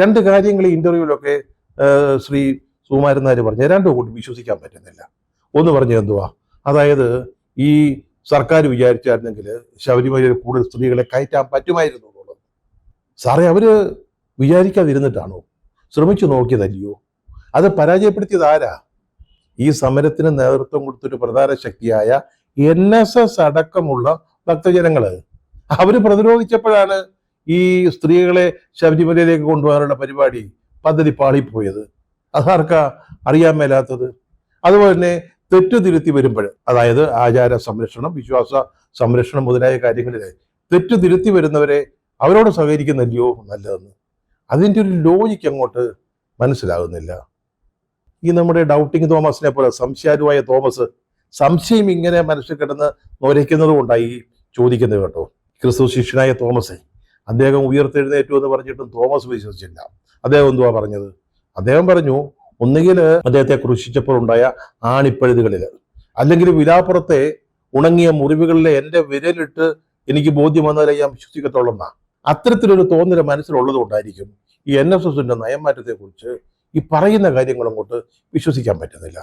രണ്ട് കാര്യങ്ങൾ ഈ ഇന്റർവ്യൂവിലൊക്കെ ശ്രീ സുകുമാരൻ നായർ പറഞ്ഞ രണ്ടും കൂടി വിശ്വസിക്കാൻ പറ്റുന്നില്ല. ഒന്ന് പറഞ്ഞത് എന്തുവാ, അതായത് ഈ സർക്കാർ വിചാരിച്ചായിരുന്നെങ്കിൽ ശബരിമലയിൽ കൂടുതൽ സ്ത്രീകളെ കയറ്റാൻ പറ്റുമായിരുന്നു എന്നുള്ളത്. സാറേ, അവര് വിചാരിക്കാതിരുന്നിട്ടാണോ? ശ്രമിച്ചു നോക്കിയതല്ലയോ? അത് പരാജയപ്പെടുത്തിയത് ആരാ? ഈ സമരത്തിന് നേതൃത്വം കൊടുത്തൊരു പ്രധാന ശക്തിയായ NSS അടക്കമുള്ള ഭക്തജനങ്ങള്. അവര് പ്രതിരോധിച്ചപ്പോഴാണ് ഈ സ്ത്രീകളെ ശബരിമലയിലേക്ക് കൊണ്ടുപോകാനുള്ള പദ്ധതി പാളിപ്പോയത്. അതാർക്കാ അറിയാൻ മേലാത്തത്? അതുപോലെ തന്നെ തെറ്റുതിരുത്തി വരുമ്പോൾ, അതായത് ആചാര സംരക്ഷണം, വിശ്വാസ സംരക്ഷണം മുതലായ കാര്യങ്ങളിൽ തെറ്റുതിരുത്തി വരുന്നവരെ അവരോട് സഹകരിക്കുന്നില്ലയോ നല്ലതെന്ന്? അതിൻ്റെ ഒരു ലോജിക്ക് അങ്ങോട്ട് മനസ്സിലാകുന്നില്ല. ഈ നമ്മുടെ ഡൗട്ടിങ് തോമസിനെ പോലെ സംശയാലുവായ തോമസ് സംശയം ഇങ്ങനെ മനസ്സിൽ കിടന്ന് നൊരയ്ക്കുന്നത് കൊണ്ടായി ചോദിക്കുന്നത് കേട്ടോ. ക്രിസ്തു ശിഷ്യനായ തോമസ് അദ്ദേഹം ഉയർത്തെഴുന്നേറ്റു എന്ന് പറഞ്ഞിട്ടും തോമസ് വിശ്വസിച്ചില്ല. അദ്ദേഹം എന്തുവാ പറഞ്ഞത്? അദ്ദേഹം പറഞ്ഞു, ഒന്നുകിൽ അദ്ദേഹത്തെ ക്രൂശിച്ചപ്പോൾ ഉണ്ടായ ആണിപ്പഴുതുകളിൽ, അല്ലെങ്കിൽ വിലാപ്പുറത്തെ ഉണങ്ങിയ മുറിവുകളിലെ എൻ്റെ വിരലിട്ട് എനിക്ക് ബോധ്യം വന്നാലേ ഞാൻ വിശ്വസിക്കത്തുള്ളെന്നാ. അത്തരത്തിലൊരു തോന്നൽ മനസ്സിലുള്ളത് കൊണ്ടായിരിക്കും ഈ NSSന്റെ നയംമാറ്റത്തെക്കുറിച്ച് ഈ പറയുന്ന കാര്യങ്ങൾ അങ്ങോട്ട് വിശ്വസിക്കാൻ പറ്റുന്നില്ല.